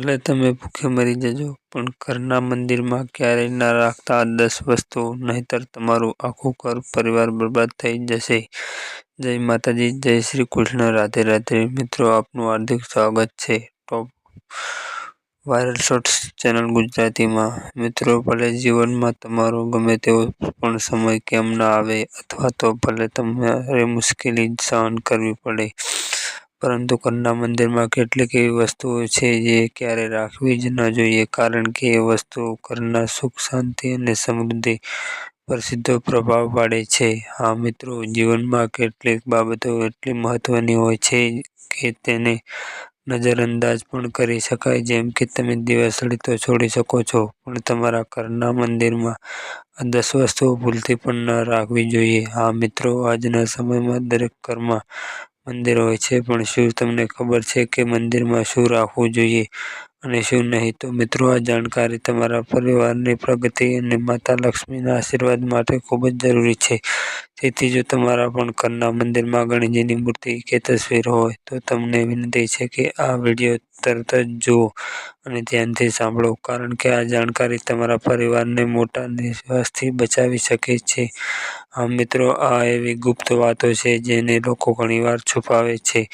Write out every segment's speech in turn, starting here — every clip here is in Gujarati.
ભલે તમે ભૂખે મરી જજો, પણ ઘરના મંદિરમાં ક્યારેય ના રાખતા આ 10 વસ્તુઓ, નહીંતર તમારું આખું ઘર પરિવાર બરબાદ થઈ જશે. જય માતાજી, જય શ્રી કૃષ્ણ, રાધે રાધે. મિત્રો, આપનું હાર્દિક સ્વાગત છે ટોપ વાયરલ શોર્ટ્સ ચેનલ ગુજરાતીમાં. મિત્રો, ભલે જીવનમાં તમારો ગમે તેવો પણ સમય કેમ ના આવે, અથવા તો ભલે તમારે મુશ્કેલી સહન કરવી પડે, પરંતુ ઘરના મંદિરમાં કેટલીક એવી વસ્તુઓ છે જે ક્યારે રાખવી જ ન જોઈએ, કારણ કે એ વસ્તુઓ ઘરના સુખ, શાંતિ અને સમૃદ્ધિ પર સીધો પ્રભાવ પાડે છે. હા મિત્રો, જીવનમાં કેટલીક બાબતો એટલી મહત્વની હોય છે કે તેને નજરઅંદાજ પણ કરી શકાય. જેમ કે તમે દિવાસળી તો છોડી શકો છો, પણ તમારા ઘરના મંદિરમાં આ 10 વસ્તુઓ ભૂલથી પણ ન રાખવી જોઈએ. હા મિત્રો, આજના સમયમાં દરેક ઘરમાં મંદિર હોય છે, પણ શું તમને ખબર છે કે મંદિરમાં શું રાખવું જોઈએ અને શું નહીં? તો મિત્રો, આ જાણકારી તમારા પરિવારની પ્રગતિ અને માતા લક્ષ્મીના આશીર્વાદ માટે ખૂબ જ જરૂરી છે. તેથી જો તમારા પણ ઘરના મંદિરમાં ગણેશજીની મૂર્તિ કે તસવીર હોય, તો તમને વિનંતી છે કે આ વિડીયો તરત જ જુઓ અને ધ્યાનથી સાંભળો, કારણ કે આ જાણકારી તમારા પરિવારને મોટા નિરાશથી બચાવી શકે છે. હા મિત્રો, આ એવી ગુપ્ત વાતો છે જેને લોકો ઘણીવાર છુપાવે છે,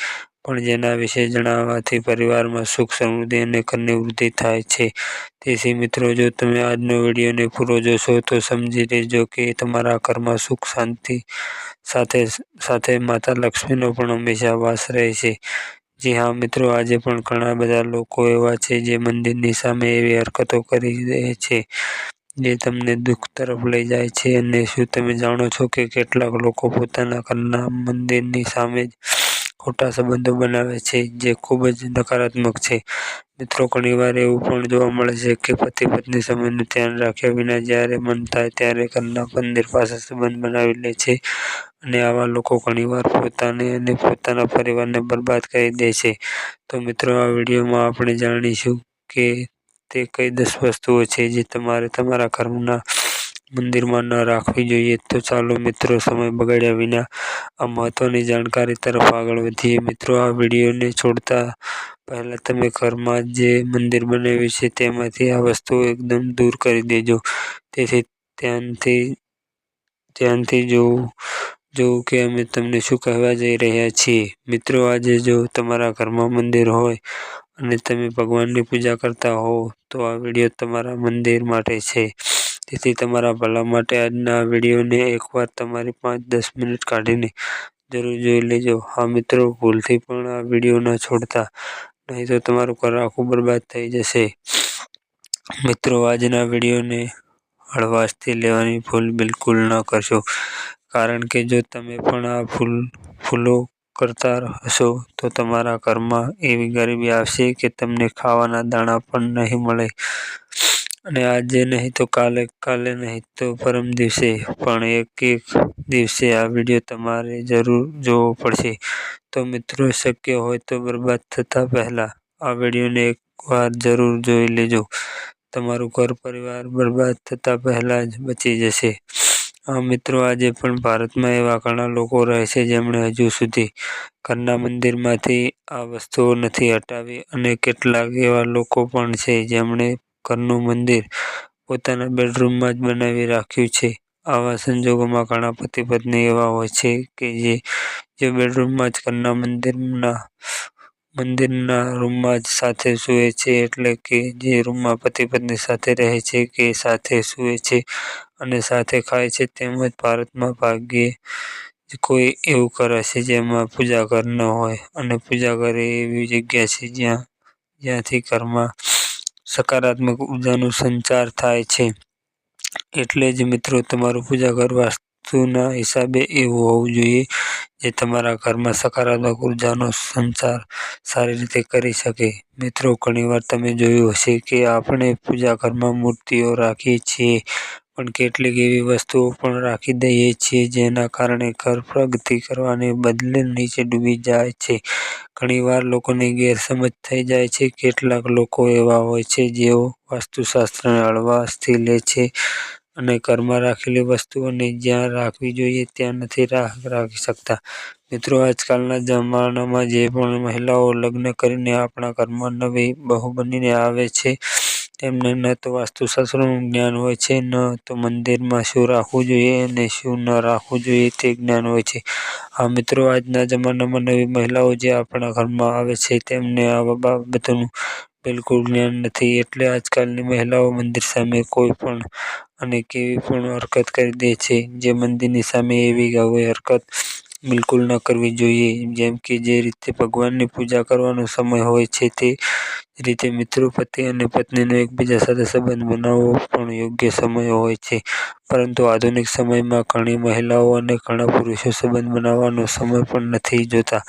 પણ જેના વિશે જણાવવાથી પરિવારમાં સુખ, સમૃદ્ધિ અને ઘરની વૃદ્ધિ થાય છે. તેથી મિત્રો, જો તમે આજનો વિડીયોને પૂરો જોશો તો સમજી લેજો કે તમારા ઘરમાં સુખ, શાંતિ સાથે સાથે માતા લક્ષ્મીનો પણ હંમેશા વાસ રહે છે. જી હા મિત્રો, આજે પણ ઘણા બધા લોકો એવા છે જે મંદિરની સામે એવી હરકતો કરી રહે છે જે તમને દુઃખ તરફ લઈ જાય છે. અને શું તમે જાણો છો કે કેટલાક લોકો પોતાના ઘરના મંદિરની સામે જ ખોટા સંબંધો બનાવે છે, જે ખૂબ જ નકારાત્મક છે. મિત્રો, ઘણીવાર એવું પણ જોવા મળે છે કે પતિ-પત્ની સમયનું ધ્યાન રાખ્યા વિના જ્યારે મન થાય ત્યારે ઘરના મંદિર પાસે સંબંધ બનાવી લે છે, અને આવા લોકો ઘણીવાર પોતાને અને પોતાના પરિવારને બરબાદ કરી દે છે. તો મિત્રો, આ વિડીયોમાં આપણે જાણીશું કે તે કઈ 10 વસ્તુઓ છે જે તમારે તમારા ઘરના મંદિરમાં ન રાખવી જોઈએ. તો ચાલો મિત્રો, સમય બગાડ્યા વિના આ મહત્વની જાણકારી તરફ આગળ વધીએ. મિત્રો, આ વિડીયોને છોડતા પહેલા તમે ઘરમાં જે મંદિર બનાવ્યું છે તેમાંથી આ વસ્તુઓ એકદમ દૂર કરી દેજો. તેથી ધ્યાનથી જોવું કે અમે તમને શું કહેવા જઈ રહ્યા છીએ. મિત્રો, આજે જો તમારા ઘરમાં મંદિર હોય અને તમે ભગવાનની પૂજા કરતા હોવ, તો આ વિડીયો તમારા મંદિર માટે છે. તેથી તમારા ભલા માટે આજના વિડીયોને એકવાર તમારી 5-10 મિનિટ કાઢીને જરૂર જોઈ લેજો. હા મિત્રો, ભૂલથી પણ આ વિડીયો ન છોડતા, નહીં તો તમારું ઘર આખું બરબાદ થઈ જશે. મિત્રો, આજના વિડીયોને હળવાશથી લેવાની ભૂલ બિલકુલ ન કરશો, કારણ કે જો તમે પણ આ ભૂલો કરતા હશો તો તમારા ઘરમાં એવી ગરીબી આવશે કે તમને ખાવાના દાણા પણ નહીં મળે. અને આજે નહીં તો કાલે, કાલે નહીં તો પરમ દિવસે, પણ એક દિવસે આ વિડીયો તમારે જરૂર જોવો પડશે. તો મિત્રો, શક્ય હોય તો બરબાદ થતા પહેલા આ વિડીયોને એકવાર જરૂર જોઈ લેજો. તમારું ઘર પરિવાર બરબાદ થતા પહેલા જ બચી જશે. હા મિત્રો, આજે પણ ભારતમાં એવા ઘણા લોકો રહે છે જેમણે હજુ સુધી ઘરના મંદિરમાંથી આ વસ્તુઓ નથી હટાવી, અને કેટલાક એવા લોકો પણ છે જેમણે ઘરનું મંદિર પોતાના બેડરૂમમાં જ બનાવી રાખ્યું છે. આવા સંજોગોમાં ઘણા પતિ-પત્ની એવા હોય છે કે જે બેડરૂમમાં જ ઘરના મંદિરના રૂમમાં જ સાથે સૂવે છે, એટલે કે જે રૂમમાં પતિ-પત્ની સાથે રહે છે કે સાથે સૂવે છે અને સાથે ખાય છે. તેમજ ભારતમાં ભાગ્યે જ કોઈ એવું ઘર હશે જેમાં પૂજા ઘર ન હોય, અને પૂજા ઘર એ એવી જગ્યા છે જ્યાંથી ઘરમાં સકારાત્મક ઉર્જાનો સંચાર થાય છે. એટલે જ મિત્રો, તમારું પૂજા ઘર વાસ્તુના હિસાબે એવું હોવું જોઈએ જે તમારા ઘરમાં સકારાત્મક ઉર્જાનો સંચાર સારી રીતે કરી શકે. મિત્રો, ઘણીવાર તમે જોયું હશે કે આપણે પૂજા ઘરમાં મૂર્તિઓ રાખીએ છીએ, પણ કેટલીક એવી વસ્તુઓ પણ રાખી દઈએ છીએ જેના કારણે ઘર પ્રગતિ કરવાને બદલે નીચે ડૂબી જાય છે. ઘણીવાર લોકોને ગેરસમજ થઈ જાય છે. કેટલાક લોકો એવા હોય છે જેઓ વાસ્તુશાસ્ત્રને હળવાશથી લે છે અને ઘરમાં રાખેલી વસ્તુઓને જ્યાં રાખવી જોઈએ ત્યાં નથી રાખી શકતા. મિત્રો, આજકાલના જમાનામાં જે પણ મહિલાઓ લગ્ન કરીને આપણા ઘરમાં નવી બહુ બનીને આવે છે, તેમને ન તો વાસ્તુશાસ્ત્રનું જ્ઞાન હોય છે, ન તો મંદિરમાં શું રાખવું જોઈએ અને શું ન રાખવું જોઈએ તે જ્ઞાન હોય છે. હા મિત્રો, આજના જમાનામાં નવી મહિલાઓ જે આપણા ઘરમાં આવે છે, તેમને આ બાબતોનું બિલકુલ જ્ઞાન નથી. એટલે આજકાલની મહિલાઓ મંદિર સામે કોઈ પણ અને કેવી પણ હરકત કરી દે છે, જે મંદિરની સામે એવી હરકત બિલકુલ ન કરવી જોઈએ. જેમ કે જે રીતે ભગવાનની પૂજા કરવાનો સમય હોય છે, તે રીતે મિત્રો, પતિ અને પત્નીનો એકબીજા સાથે સંબંધ બનાવવો પણ યોગ્ય સમય હોય છે. પરંતુ આધુનિક સમયમાં ઘણી મહિલાઓ અને ઘણા પુરુષો સંબંધ બનાવવાનો સમય પણ નથી જોતા.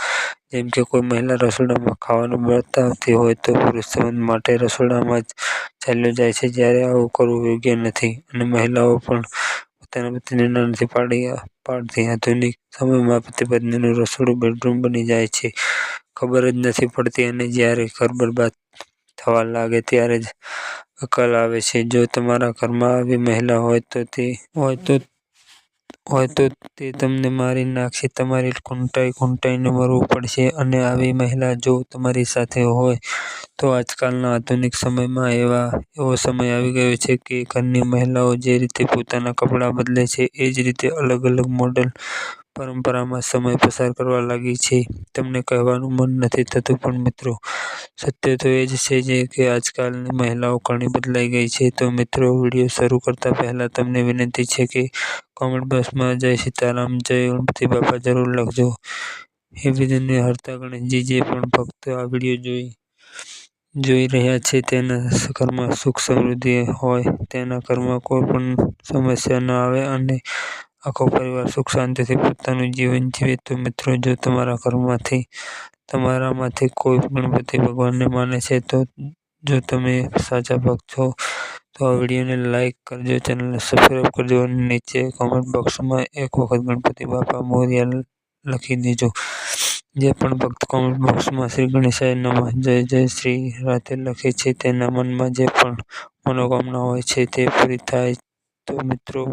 જેમ કે કોઈ મહિલા રસોડામાં ખાવાનું બનાવતી હોય તો પુરુષ સંબંધ માટે રસોડામાં જ ચાલ્યો જાય છે, જ્યારે આવું કરવું યોગ્ય નથી અને મહિલાઓ પણ પોતાના પતિને ના નથી પાડતી. આધુનિક સમયમાં પતિ-પત્નીનું રસોડું બેડરૂમ બની જાય છે, ખબર જ નથી પડતી અને જ્યારે ઘર બરબાદ થવા લાગે ત્યારે જ અકલ આવે છે. જો તમારા ઘરમાં આવી મહિલા હોય તો તે તમને મારી નાખશે, તમારી ખૂંટાઈને મરવું પડશે. અને આવી મહિલા જો તમારી સાથે હોય તો આજકાલના આધુનિક સમયમાં એવો સમય આવી ગયો છે કે ઘરની મહિલાઓ જે રીતે પોતાના કપડાં બદલે છે, એ જ રીતે અલગ-અલગ મોડલ પરંપરામાં સમય પસાર કરવા લાગી છે. તમને કહેવાનું મન નથી થતું, પણ મિત્રો, સત્ય તો એ જ છે કે આજકાલની મહિલાઓ ઘણી બદલાઈ ગઈ છે. તો મિત્રો, વિડીયો શરૂ કરતા પહેલા તમને વિનંતી છે કે કોમેન્ટ બોક્સમાં જય સીતારામ, જય ગણપતિ બાપા જરૂર લખજો. હે વિઘ્ન હર્તા ગણેશજી, જે પણ ભક્તો આ વિડીયો જોઈ રહ્યા છે, તેના ઘરમાં સુખ સમૃદ્ધિ હોય, તેના ઘરમાં કોઈ પણ સમસ્યા ન આવે અને આખો પરિવાર સુખ શાંતિથી પોતાનું જીવન જીવે. તો મિત્રો, જો તમારામાંથી કોઈ ગણપતિ ભગવાનને માને છે, તો જો તમે સાચા ભક્ત છો તો આ વિડીયોને લાઈક કરજો, ચેનલને સબસ્ક્રાઈબ કરજો અને નીચે કોમેન્ટ બોક્સમાં એક વખત ગણપતિ બાપા મોરયા લખી દેજો. જે પણ ભક્ત કોમેન્ટ બોક્સમાં શ્રી ગણેશાય નમઃ, જય જય શ્રી રાધે લખે છે, તેના મનમાં જે પણ મનોકામના હોય છે તે પૂરી થાય. તો મિત્રો,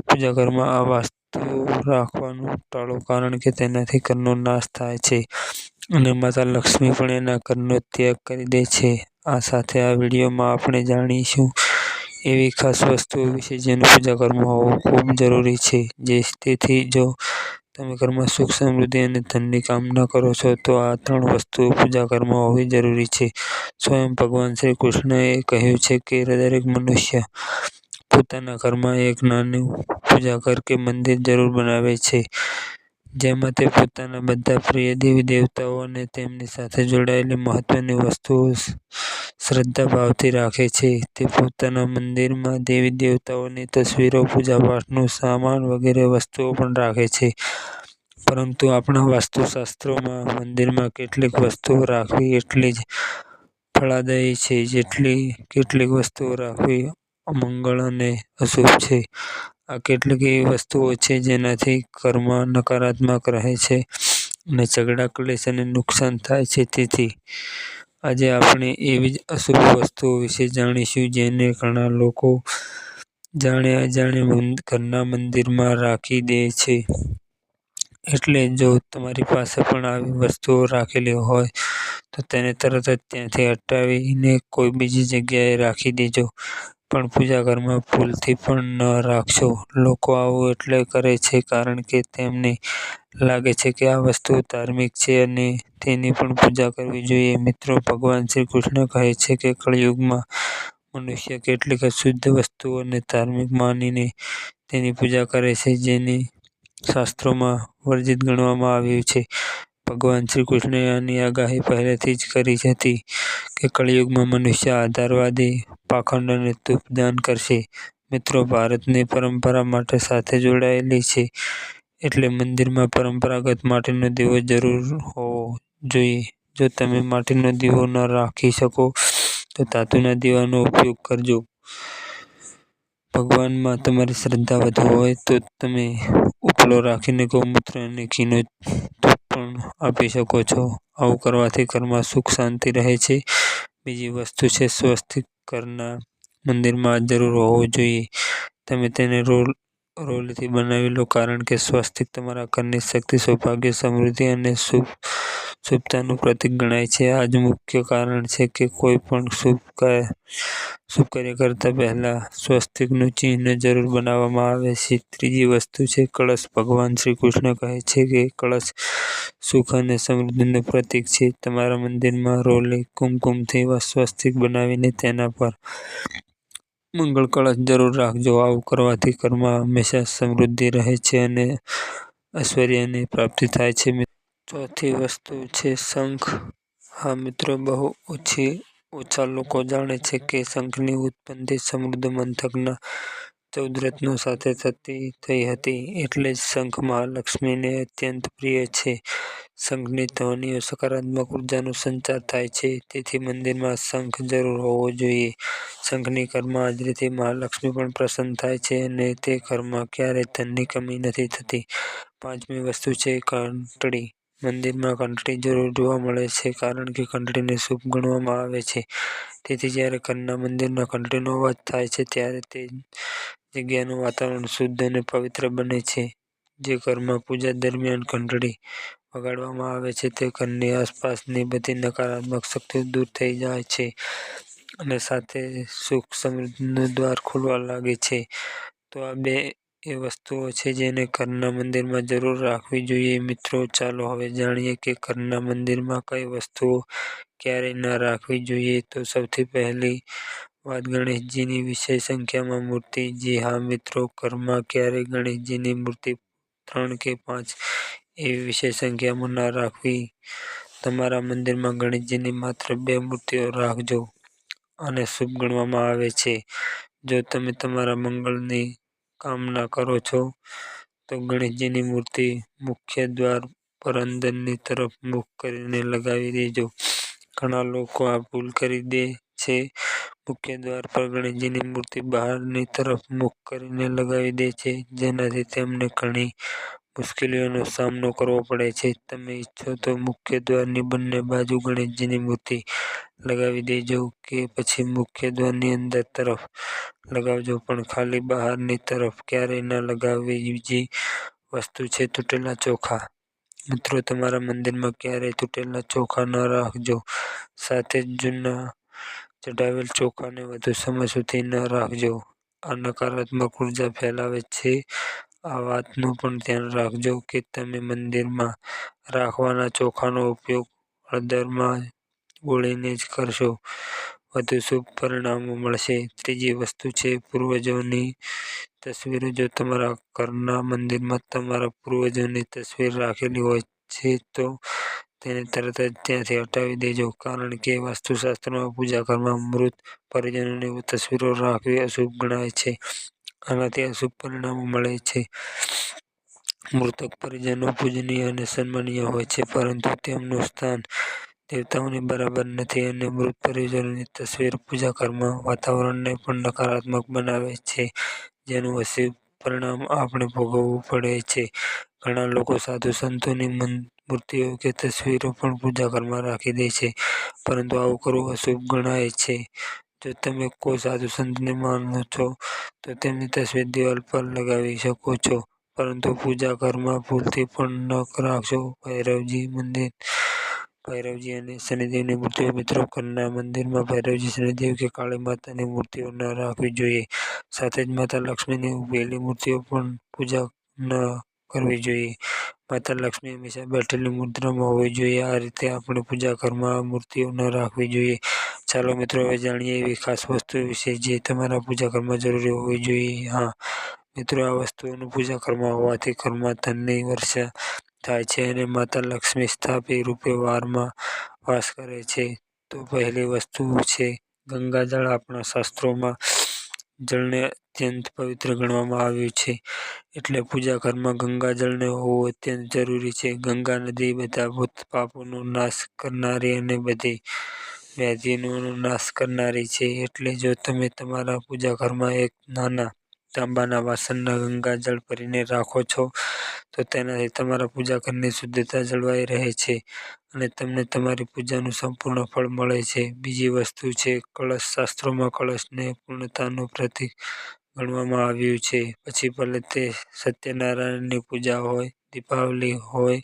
પૂજા ઘરમાં આ વસ્તુ રાખવાનું ટાળો, કારણ કે તેનાથી ઘરનો નાશ થાય છે અને માતા લક્ષ્મી પણ એના ઘરનો ત્યાગ કરી દે છે. આ સાથે આ વિડીયોમાં આપણે જાણીશું એવી ખાસ વસ્તુઓ વિશે જેનું પૂજા ઘરમાં હોવું ખૂબ જરૂરી છે. તેથી જો તમે ઘરમાં સુખ સમૃદ્ધિ અને ધનની કામના કરો છો તો આ 3 વસ્તુઓ પૂજા ઘરમાં હોવી જરૂરી છે. સ્વયં ભગવાન શ્રી કૃષ્ણએ કહ્યું છે કે દરેક મનુષ્ય પોતાના ઘરમાં એક નાનું પૂજાઘર કે મંદિર જરૂર બનાવે છે, જેમાં તે પોતાના બધા પ્રિય દેવી દેવતાઓ અને તેમની સાથે જોડાયેલી મહત્વની વસ્તુઓ શ્રદ્ધાભાવથી રાખે છે. તે પોતાના મંદિરમાં દેવી દેવતાઓની તસવીરો, પૂજાપાઠનું સામાન વગેરે વસ્તુઓ પણ રાખે છે. પરંતુ આપણા વાસ્તુશાસ્ત્રોમાં મંદિરમાં કેટલીક વસ્તુઓ રાખવી એટલી જ ફળદાયી છે જેટલી કેટલીક વસ્તુઓ રાખવી અમંગળ અને અશુભ છે. આ કેટલીક એવી વસ્તુઓ છે જેનાથી ઘરમાં નકારાત્મક રહે છે અને ઝઘડા, ક્લેશ અને નુકસાન થાય છે. તેથી આજે આપણે એવી જ અશુભ વસ્તુઓ વિશે જાણીશું જેને ઘણા લોકો જાણે અજાણે ઘરના મંદિરમાં રાખી દે છે. એટલે જો તમારી પાસે પણ આવી વસ્તુઓ રાખેલી હોય તો તેને તરત જ ત્યાંથી હટાવીને કોઈ બીજી જગ્યાએ રાખી દેજો, પણ પૂજા ઘરમાં ભૂલથી પણ ન રાખશો. લોકો આવું એટલે કરે છે કારણ કે તેમને લાગે છે કે આ વસ્તુ ધાર્મિક છે અને તેની પણ પૂજા કરવી જોઈએ. મિત્રો, ભગવાન શ્રી કૃષ્ણ કહે છે કે કળિયુગમાં મનુષ્ય કેટલીક અશુદ્ધ વસ્તુઓને ધાર્મિક માનીને તેની પૂજા કરે છે, જેને શાસ્ત્રોમાં વર્જિત ગણવામાં આવ્યું છે. ભગવાન શ્રી કૃષ્ણએ આની આગાહી પહેલેથી જ કરી હતી કે કળિયુગમાં મનુષ્ય આધારવાદી, પાખંડ અને ધૂપદાન કરશે. મિત્રો, ભારતની પરંપરા માટી સાથે જોડાયેલી છે, એટલે મંદિરમાં પરંપરાગત માટીનો દીવો જરૂર હોવો જોઈએ. જો તમે માટીનો દીવો ન રાખી શકો તો ધાતુના દીવાનો ઉપયોગ કરજો. ભગવાનમાં તમારી શ્રદ્ધા વધુ હોય તો તમે ઉપલો રાખીને ગૌમૂત્ર અને ઘીનો ધૂપ પણ આપી શકો છો. આવું કરવાથી ઘરમાં સુખ શાંતિ રહે છે. બીજી વસ્તુ છે સ્વસ્તિક. ઘરના મંદિરમાં જરૂર હોવું જોઈએ. તમે તેને રોલથી બનાવી લો, કારણ કે સ્વસ્તિક તમારા ઘરની શક્તિ, સૌભાગ્ય, સમૃદ્ધિ અને શુભતાનું પ્રતીક ગણાય છે. આ જ મુખ્ય કારણ છે કે કોઈ પણ શુભ કાર્ય કરતા પહેલા સ્વસ્તિકનું ચિહ્ન જરૂર બનાવવામાં આવે છે. ત્રીજી વસ્તુ છે કળશ. ભગવાન શ્રી કૃષ્ણ કહે છે કે કળશ સુખ અને સમૃદ્ધિનું પ્રતીક છે. તમારા મંદિરમાં રોલે કુમકુમથી સ્વસ્તિક બનાવીને તેના પર મંગળ કળશ જરૂર રાખજો. આવું કરવાથી ઘરમાં હંમેશા સમૃદ્ધિ રહે છે અને ઐશ્વર્યની પ્રાપ્તિ થાય છે. ચોથી વસ્તુ છે શંખ. હા મિત્રો, બહુ ઓછા લોકો જાણે છે કે શંખની ઉત્પત્તિ સમુદ્ર મંથનના 14 રત્નો સાથે થઈ હતી. એટલે જ શંખ મહાલક્ષ્મીને અત્યંત પ્રિય છે. શંખની ધ્વનિથી સકારાત્મક ઉર્જાનો સંચાર થાય છે. તેથી મંદિરમાં શંખ જરૂર હોવો જોઈએ. શંખની ઘરમાં હાજરીથી મહાલક્ષ્મી પણ પ્રસન્ન થાય છે અને તે ઘરમાં ક્યારેય ધનની કમી નથી થતી. પાંચમી વસ્તુ છે ઘંટડી. મંદિરમાં ઘંટડી જરૂર જોવા મળે છે, કારણ કે ઘંટડીને શુભ ગણવામાં આવે છે. તેથી જ્યારે ઘરના મંદિરમાં ઘંટડીનો અવાજ થાય છે ત્યારે તે જગ્યાનું વાતાવરણ શુદ્ધ અને પવિત્ર બને છે. જે ઘરમાં પૂજા દરમિયાન ઘંટડી વગાડવામાં આવે છે તે ઘરની આસપાસની બધી નકારાત્મક શક્તિઓ દૂર થઈ જાય છે અને સાથે સુખ સમૃદ્ધિનું દ્વાર ખુલવા લાગે છે. તો આ બે એ વસ્તુઓ છે જેને ઘરના મંદિરમાં જરૂર રાખવી જોઈએ. મિત્રો, ચાલો હવે જાણીએ કે ઘરના મંદિરમાં કઈ વસ્તુઓ ક્યારેય ન રાખવી જોઈએ. તો સૌથી પહેલી વાત ગણેશજીની વિશેષ સંખ્યામાં મૂર્તિ. જી હા મિત્રો, ઘરમાં ક્યારેય ગણેશજીની મૂર્તિ 3 કે 5 એવી વિશેષ સંખ્યામાં ન રાખવી. તમારા મંદિરમાં ગણેશજીની માત્ર 2 મૂર્તિઓ રાખજો. આને શુભ ગણવામાં આવે છે. જો તમે તમારા મંગળની કામના કરો છો તો ગણેશજીની મૂર્તિ મુખ્ય દ્વાર પર અંદરની તરફ મુખ કરીને લગાવી દેજો. ઘણા લોકો આ ભૂલ કરી દે છે. મુખ્ય દ્વાર પર ગણેશજીની મૂર્તિ બહારની તરફ મુખ કરીને લગાવી દે છે, જેનાથી તેમને ઘણી મુશ્કેલીઓનો સામનો કરવો પડે છે. તમે ઈચ્છો તો મુખ્ય દ્વારની બંને બાજુ ગણેશજીની મૂર્તિ લગાવી દેજો કે પછી મુખ્ય દ્વારની અંદર તરફ લગાવજો, પણ ખાલી બહારની તરફ ક્યારેય ન લગાવવી. બીજી વસ્તુ છે તૂટેલા ચોખા. મિત્રો, તમારા મંદિરમાં ક્યારેય તૂટેલા ચોખા ન રાખજો. સાથે જ જૂના ચઢાવેલ ચોખાને વધુ સમય સુધી ન રાખજો. આ નકારાત્મક ઉર્જા ફેલાવે છે. આ વાતનું પણ ધ્યાન રાખજો કે તમે મંદિરમાં રાખવાના ચોખાનો ઉપયોગ હળદરમાં બોળીને જ કરશો. વધુ શુભ પરિણામો મળશે. ત્રીજી વસ્તુ છે પૂર્વજોની તસવીરો. જો તમારા ઘરના મંદિરમાં તમારા પૂર્વજોની તસવીર રાખેલી હોય છે તો તેને તરત જ ત્યાંથી હટાવી દેજો, કારણ કે વાસ્તુશાસ્ત્રમાં પૂજા ઘરમાં મૃત પરિજનોની તસવીરો રાખવી અશુભ ગણાય છે. આનાથી અશુભ પરિણામો મળે છે. મૃતક પરિજનો પૂજનીય અને સન્માનીય હોય છે, પરંતુ તેમનું સ્થાન દેવતાઓની બરાબર નથી અને મૃત પરિજનોની તસવીર પૂજા ઘરમાં વાતાવરણને પણ નકારાત્મક બનાવે છે, જેનું અશુભ પરિણામ આપણે ભોગવવું પડે છે. ઘણા લોકો સાધુ સંતોની મૂર્તિઓ કે તસવીરો પણ પૂજા ઘરમાં રાખી દે છે, પરંતુ આવું કરવું અશુભ ગણાય છે. જો તમે કોઈ સાધુ સંતને માનો છો તો તેમની તસવીર દિવાલ પર લગાવી શકો છો, પરંતુ પૂજા ઘરમાં ભૂલથી પણ ન રાખશો. ભૈરવજી અને શનિદેવની મૂર્તિઓ. મિત્રો, ઘરના મંદિરમાં ભૈરવજી, શનિદેવ કે કાળી માતાની મૂર્તિઓ ન રાખવી જોઈએ. સાથે જ માતા લક્ષ્મીની ઉભેલી મૂર્તિઓ પણ પૂજા ન કરવી જોઈએ. માતા લક્ષ્મી હંમેશા બેઠેલી મુદ્રામાં હોવી જોઈએ. આ રીતે આપણે પૂજા ઘરમાં આ મૂર્તિઓ ન રાખવી જોઈએ. ચાલો મિત્રો, હવે જાણીએ એવી ખાસ વસ્તુ વિશે જે તમારા પૂજા ઘરમાં જરૂરી હોવી જોઈએ. હા મિત્રો, આ વસ્તુઓનું પૂજા ઘરમાં હોવાથી ઘરમાં ધનની વર્ષા થાય છે અને માતા લક્ષ્મી સ્થાયી રૂપે વારમાં વાસ કરે છે. તો પહેલી વસ્તુ છે ગંગાજળ. આપણા શાસ્ત્રોમાં જળને અત્યંત પવિત્ર ગણવામાં આવ્યું છે, એટલે પૂજા ઘરમાં ગંગાજળને હોવું અત્યંત જરૂરી છે. ગંગા નદી બધા ભૂત પાપોનો નાશ કરનારી અને બધી વ્યાધિઓનો નાશ કરનારી છે. એટલે જો તમે તમારા પૂજા ઘરમાં એક નાના તાંબાના વાસણમાં ગંગાજળ ભરીને રાખો છો તો તેનાથી તમારા પૂજા ઘરની શુદ્ધતા જળવાઈ રહે છે અને તમને તમારી પૂજાનું સંપૂર્ણ ફળ મળે છે. બીજી વસ્તુ છે કળશ. શાસ્ત્રોમાં કળશને પૂર્ણતાનું પ્રતીક ગણવામાં આવ્યું છે. પછી ભલે તે સત્યનારાયણની પૂજા હોય, દીપાવલી હોય,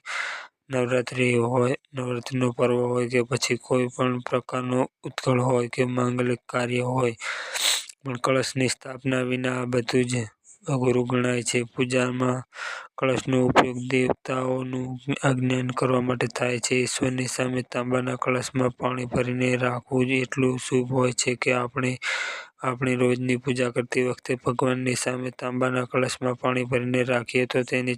નવરાત્રિનો પર્વ હોય કે પછી કોઈ પણ પ્રકારનો ઉત્સવ હોય કે માંગલિક કાર્ય હોય, પણ કળશની સ્થાપના વિના આ બધું જ અઘરું ગણાય છે. પૂજામાં કળશનો ઉપયોગ દેવતાઓનું આજ્ઞાન કરવા માટે થાય છે. ઈશ્વરની સામે તાંબાના કળશમાં પાણી ભરીને રાખવું એટલું શુભ હોય છે કે આપણી રોજની પૂજા કરતી વખતે ભગવાનની સામે તાંબાના કળશમાં પાણી ભરીને રાખીએ તો તેની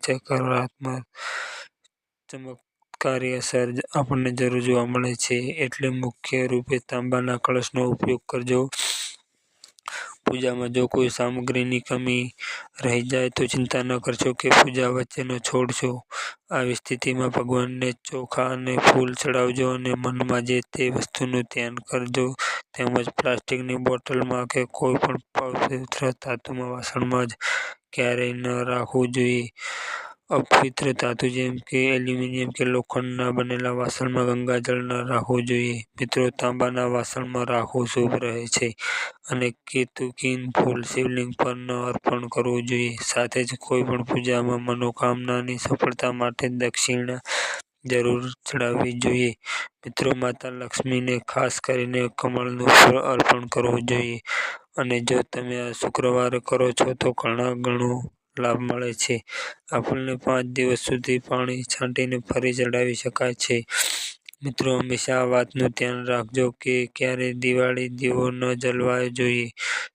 ચમત્કારી અસર આપણને જરૂર જોવા મળે છે. એટલે મુખ્ય રૂપે તાંબાના કળશનો ઉપયોગ કરજો. પૂજામાં જો કોઈ સામગ્રીની કમી રહી જાય તો ચિંતા ન કરશો કે પૂજા વચ્ચે ન છોડશો. આવી સ્થિતિમાં ભગવાનને ચોખા અને ફૂલ ચડાવજો અને મનમાં જે તે વસ્તુનું ધ્યાન કરજો. તેમજ પ્લાસ્ટિકની બોટલમાં કે કોઈ પણ પવિત્ર ધાતુના વાસણમાં જ ક્યારેય ન રાખવું જોઈએ. અપવિત્ર ધાતુ જેમ કે એલ્યુમિનિયમ કે લોખંડના બનેલા વાસણમાં ગંગાજળ ન રાખવું જોઈએ. મિત્રો, તાંબાના વાસણમાં રાખવું શુભ રહે છે અને કેતુકીન ફૂલ શિવલિંગ પર ન અર્પણ કરવું જોઈએ. સાથે જ કોઈ પણ પૂજામાં મનોકામનાની સફળતા માટે દક્ષિણા જરૂર ચડાવવી જોઈએ. મિત્રો, માતા લક્ષ્મીને ખાસ કરીને કમળનું ફૂલ અર્પણ કરવું જોઈએ અને જો તમે આ શુક્રવારે કરો છો તો ઘણો લાભ મળે છે. આ ફૂલને 5 દિવસ સુધી પાણી છાંટીને ફરી ચડાવી શકાય છે. મિત્રો, હંમેશા આ વાતનું ધ્યાન રાખજો કે ક્યારેય દિવાળી દીવો ન જલાવવો જોઈએ.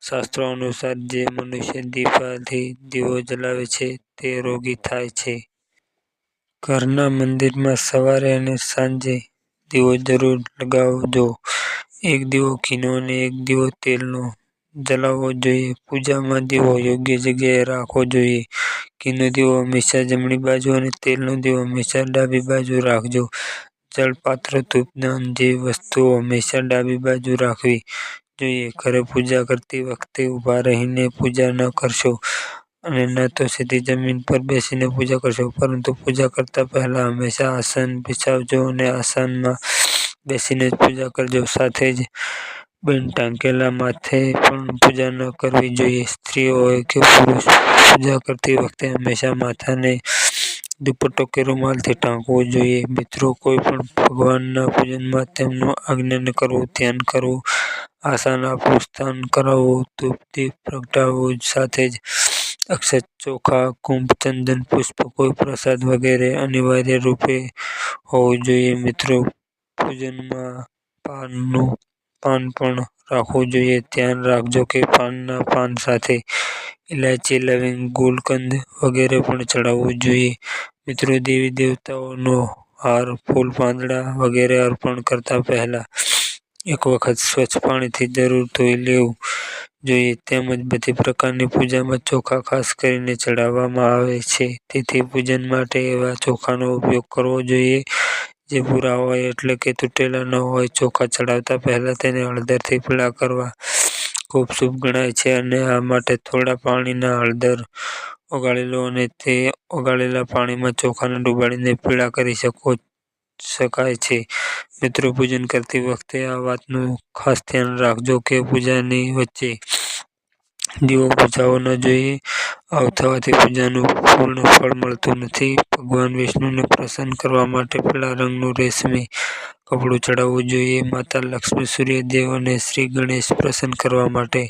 શાસ્ત્રો અનુસાર જે મનુષ્ય દીવાથી દીવો જલાવે છે તે રોગી થાય છે. ઘરના મંદિરમાં સવારે અને સાંજે દીવો જરૂર લગાવજો. એક દીવો ઘીનો અને એક દીવો તેલનો જલાવવો જોઈએ. પૂજામાં દીવો યોગ્ય જગ્યાએ રાખવો જોઈએ. ઘીનો દીવો હંમેશા જમણી બાજુ અને તેલનો દીવો હંમેશા ડાબી બાજુ રાખજો. જળપાત્ર, ધૂપદાન જેવી વસ્તુઓ હંમેશા ડાબી બાજુ રાખવી જોઈએ. ઘરે પૂજા કરતી વખતે ઊભા રહીને પૂજા ન કરશો અને ન તો સીધી જમીન પર બેસીને પૂજા કરશો, પરંતુ પૂજા કરતા પહેલા હંમેશા આસન બિછાવજો અને આસનમાં બેસીને જ પૂજા કરજો. સાથે જ બિન ઢાંકેલા માથે પણ પૂજા ન કરવી જોઈએ. સ્ત્રીઓ હોય કે પુરુષ, પૂજા કરતી વખતે હંમેશા માથાને દુપટ્ટો કે રૂમાલથી ઢાંકવું જોઈએ. મિત્રો, કોઈ પણ ભગવાનના પૂજનમાં તેમનું આજ્ઞાન કરવું, ધ્યાન કરવું, આસન આપવું, સ્નાન કરાવવું, ધૂપ દીપ પ્રગટાવવું, સાથે જ અક્ષત, ચોખા, કુંભ, ચંદન, પુષ્પ, કોઈ પ્રસાદ વગેરે અનિવાર્ય રૂપે હોવું જોઈએ. મિત્રો, પૂજનમાં પાન પણ રાખવું જોઈએ. ધ્યાન રાખજો કે પાનના પાન સાથે ઇલાયચી, લવિંગ, ગુલકંદ વગેરે પણ ચડાવવું જોઈએ. મિત્રો, દેવી દેવતાઓનો હાર, ફૂલ, પાંદડા વગેરે અર્પણ કરતા પહેલા એક વખત સ્વચ્છ પાણીથી જરૂર ધોઈ લેવું જોઈએ. તેમજ બધી પ્રકારની પૂજામાં ચોખા ખાસ કરીને ચડાવવામાં આવે છે. તેથી પૂજન માટે એવા ચોખાનો ઉપયોગ કરવો જોઈએ જે ભૂરા હોય એટલે કે તૂટેલા ન હોય. ચોખા ચડાવતા પહેલા તેને હળદરથી પીળા કરવા ખૂબ શુભ ગણાય છે અને આ માટે થોડા પાણીમાં હળદર ઓગાળી લો અને તે ઓગાળેલા પાણીમાં ચોખાને ડુબાડીને પીળા કરી શકાય છે. મિત્રો, પૂજન કરતી વખતે આ વાતનું ખાસ ધ્યાન રાખજો કે પૂજાની વચ્ચે દીવો બુઝાવવો ન જોઈએ. આવું થવાથી પૂજાનું પૂર્ણ ફળ મળતું નથી. ભગવાન વિષ્ણુને પ્રસન્ન કરવા માટે પીળા રંગનું રેશમી કપડું ચડાવવું જોઈએ. માતા લક્ષ્મી, સૂર્યદેવ અને શ્રી ગણેશ પ્રસન્ન કરવા માટે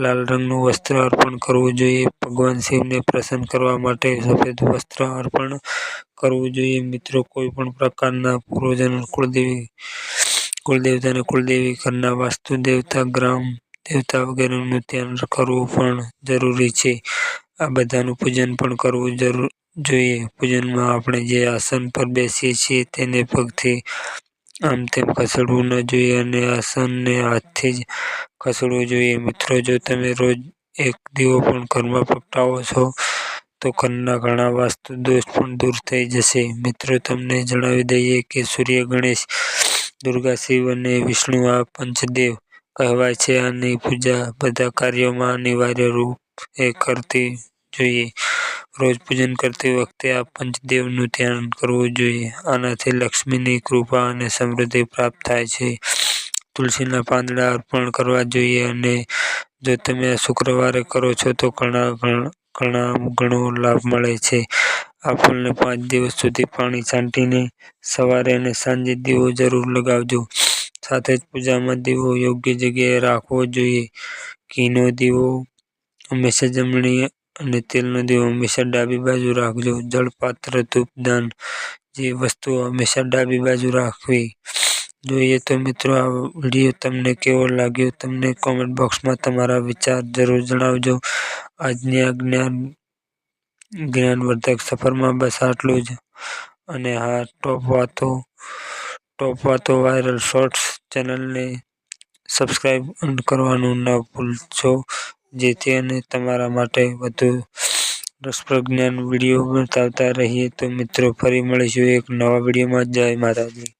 લાલ રંગનું વસ્ત્ર અર્પણ કરવું જોઈએ. ભગવાન શિવને પ્રસન્ન કરવા માટે સફેદ વસ્ત્ર અર્પણ કરવું જોઈએ. મિત્રો, કોઈ પણ પ્રકારના પૂર્વજો, કુળદેવતા અને કુળદેવી, ઘરના વાસ્તુ દેવતા, ગ્રામ દેવતા વગેરેનું ધ્યાન કરવું પણ જરૂરી છે. આ બધાનું પૂજન પણ કરવું જોઈએ. પૂજનમાં આપણે જે આસન પર બેસીએ છીએ તેને પગથી આમ તેમ ખસેડવું ન જોઈએ અને આસનને હાથથી જ ખસેડવું જોઈએ. મિત્રો, જો તમે રોજ એક દીવો પણ ઘરમાં પ્રગટાવો છો તો ઘરના ઘણા વાસ્તુ દોષ પણ દૂર થઈ જશે. મિત્રો, તમને જણાવી દઈએ કે સૂર્ય, ગણેશ, દુર્ગા, શિવ અને વિષ્ણુ આ પંચદેવ કહેવાય છે. આની પૂજા બધા કાર્યોમાં અનિવાર્ય રૂપે કરવી જોઈએ. રોજ પૂજન કરતી વખતે આ પંચદેવનું ધ્યાન કરવું જોઈએ. આનાથી લક્ષ્મીની કૃપા અને સમૃદ્ધિ પ્રાપ્ત થાય છે. તુલસીના પાંદડા અર્પણ કરવા જોઈએ અને જો તમે આ શુક્રવારે કરો છો તો ઘણો લાભ મળે છે. આ ફૂલને 5 દિવસ સુધી પાણી છાંટીને સવારે અને સાંજે દીવો જરૂર લગાવજો. સાથે જ પૂજામાં દીવો યોગ્ય જગ્યાએ રાખવો જોઈએ. ઘીનો દીવો હંમેશા જમણી અને તેલનો દીવો હંમેશા ડાબી બાજુ રાખજો. જળપાત્ર, ધૂપદાન જેવી વસ્તુઓ હંમેશા ડાબી બાજુ રાખવી જોઈએ. તો મિત્રો, આ વિડીયો તમને કેવો લાગ્યો? તમને કોમેન્ટ બોક્સમાં તમારા વિચાર જરૂર જણાવજો. આજની આ જ્ઞાનવર્ધક સફરમાં બસ આટલું જ. અને હા, ટોપ વાતો વાયરલ શોર્ટ્સ ચેનલને સબસ્ક્રાઈબ કરવાનું ન ભૂલશો, જેથી અને તમારા માટે વધુ રસપ્રદ જ્ઞાન વિડીયો બતાવતા રહીએ. તો મિત્રો, ફરી મળીશું એક નવા વિડીયોમાં. જય માતાજી.